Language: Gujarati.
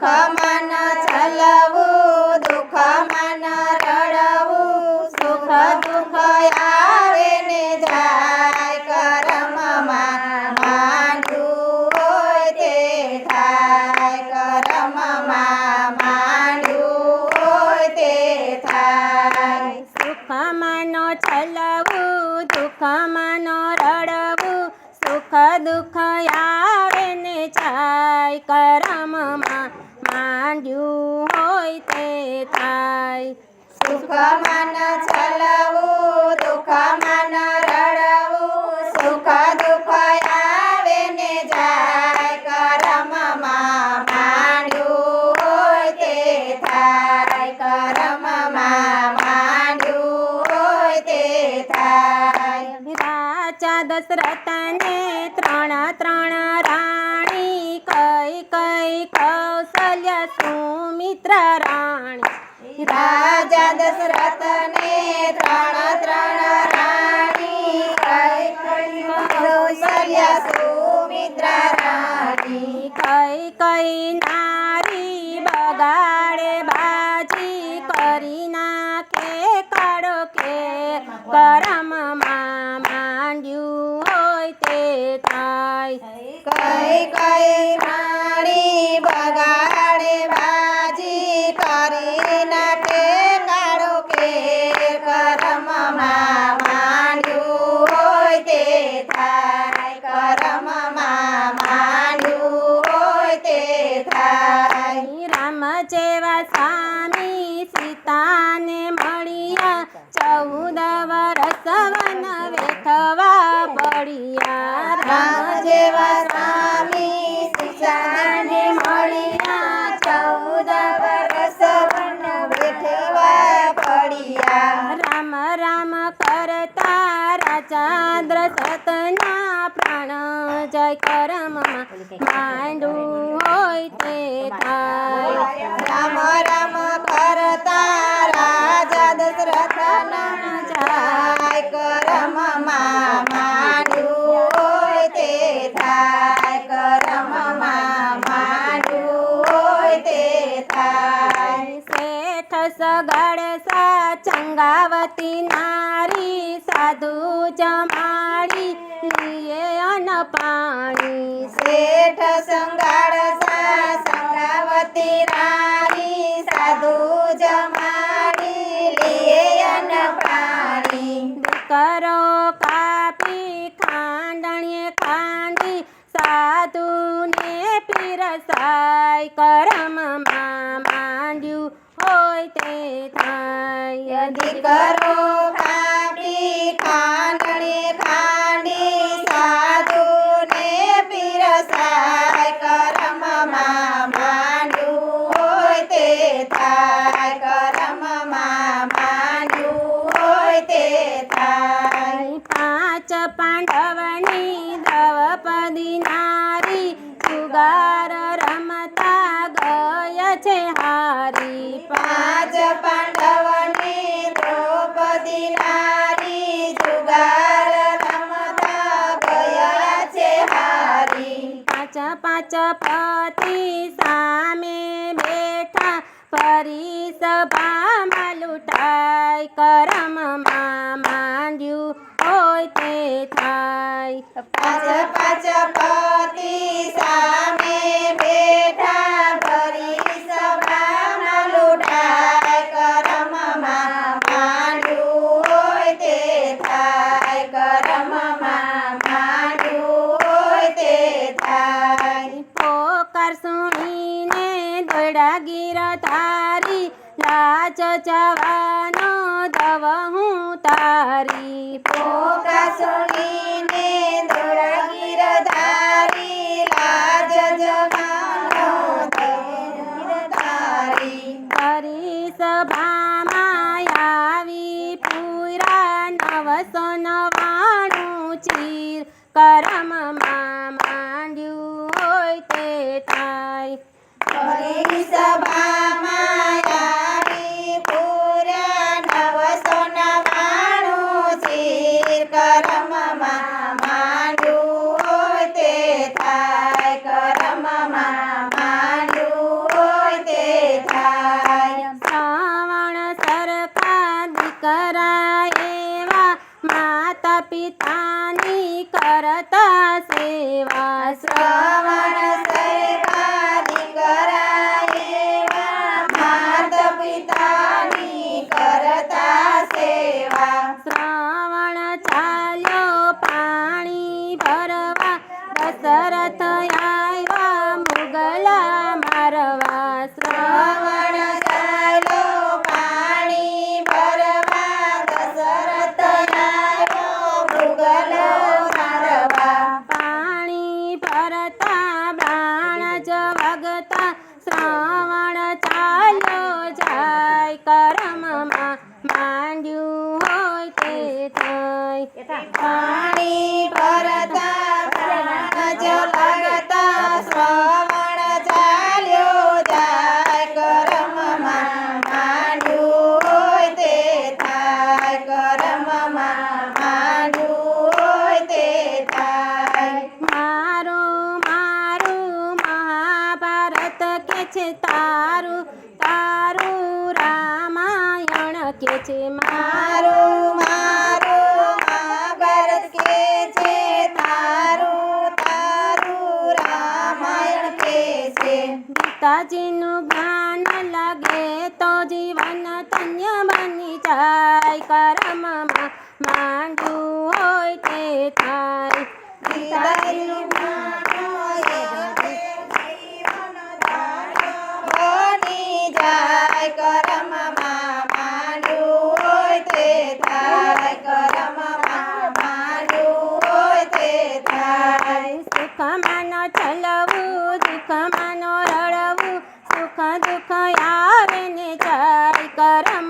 સુખમાં ન ચલવું, દુઃખમાં ન રડવું, સુખ દુઃખ આવે ને જાય, કર્મમાં માંડ્યું હોય તે થાય, કર્મમાં માંડ્યું હોય તે થાય. સુખમાં નો છલવું, દુઃખમાં નો રડવું, સુખ દુઃખ આવે ને જાય, કર્મમાં માંડ્યું હોય તે થાય. સુખમાં ન ચલવું, દુઃખમાં ન રડવું, સુખ દુઃખ આવે ને જાય, કર્મમાં માંડ્યું હોય તે થાય, કર્મમાં માંડ્યું હોય તે થાય. રાજા દશરથને ત્રણ રાણી, કઈ કઈ કૌશલ્ય સુમિત્રા રાણી. રાજા દશરથને ત્રણ રાણી, કઈ કઈ કૌશલ્ય સુમિત્રા રાણી. કઈ કઈ નારી બગાડે બાજી, કરી નાખે કાળો કે કર્મમાં માંડ્યું હોય તે થાય. કઈ કઈ રાણી બગાડે બાજી, કરી નાખે કાળો કેર, કર્મમાં માંડ્યું હોય તે થાય, કર્મમાં માંડ્યું હોય તે થાય. રામ જેવા સ્વામી સીતાને મળ્યા, 14 વર્ષ વન વેઠવા પડ્યા. રામ જેવા સ્વામી સીતાને મળ્યા, 14 વર્ષ વન વેઠવા પડ્યા. રામ રામ કરતા રાજા દ્રસતના પ્રાણ જય, કર્મમાં માંડ્યું હોય તે થાય. રામ રામ કરતા રાજા દશરથના જાય, કર્મમાં માંડ્યું હોય તે થાય, કર્મમાં માંડ્યું હોય તે થાય. શેઠ સગડ ચંગાવતી નારી, સાધુ જમાડી લીએ અન્ન પાણી. શેઠ સંગાળ સંગાવતી રાણી, સાધુ જમાડી લીએ અન્ન પાણી. દીકરો કાપી ખાંડણીએ ખાંડી, સાધુને પીરસાય, કર્મમાં માંડ્યું હોય તે થાય. દીકરો કાપી ખાંડણી ખાંડી, સાધુને પીરસાય, કર્મમાં માંડ્યું હોય તે થાય, કર્મમાં માંડ્યું હોય તે થાય. 5 પાંડવની દ્રૌપદી નારી, જુગાર રમતા ગયા છે હારી. 5 પાંડવની દ્રૌપદી નારી, જુગાર રમતા ગયા છે હારી. 5 પતિ સામે બેઠા, ફરી સભામાં લૂંટાય, કર્મમાં માંડ્યું હોય તે થાય. 5 પતિ સામે બેઠા, ફરી સભામાં લૂંટાય, કર્મમાં માંડ્યું હોય તે થાય, કર્મમાં માંડ્યું હોય તે થાય. પોકાર સુણીને દોડા ગિરધારી, લાજ જવાનો દવ હું તારી. પોકાર સુણીને દોડા ગિરધારી, લાજ જવાનો ગિરધારી. ફરી સભામાં આવી પૂરા 999 ચીર, કર્મમાં માંડ્યું હોય તે થાય. ફરી સભામાં આવી પૂરા 999 ચીર, કર્મમાં માંડ્યું હોય તે થાય, કર્મમાં માંડ્યું પિતાની કરતા સેવા શ્રવણ સેવાની કરાયેવા માતા પિતાની કરતા સેવા શ્રવણ ચાલ્યો પાણી ભરવા દશરથ આવ્યા મુગલા મારવા શ્રવણ ચાલ્યો પાણી ભરવા દશરથ આવ્યો મૃગલો મારવા પાણી ભરતા બાણ જ વગતા શ્રવણ ચાલ્યો જાય કર્મમાં માંડ્યું હોય તે થાય પાણી ભરતા પ્રાણ જ લગતા શ્રવણ ચાલ્યો જાય કર્મમાં માંડ્યું હોય તે થાય કર્મમાં માંડ્યું હોય તે થાય મારું મારું મહાભારત કે છે તારું તારું રામાયણ કે છે મારું મારું મહાભારત કે છે તારું તારું રામાયણ કે છે ગીતાજીનું જ્ઞાન લાગે તો જીવન ધન્ય બની જાય કર્મમાં માંડ્યું હોય તે થાય ગીતાજીનું બની જાય કર્મમાં માંડ્યું હોય તે થાય કર્મમાં માંડ્યું હોય તે થાય સુખમાં ન ચલવું દુઃખમાં ન રડવું સુખ દુઃખ આવે ને જાય કર્મ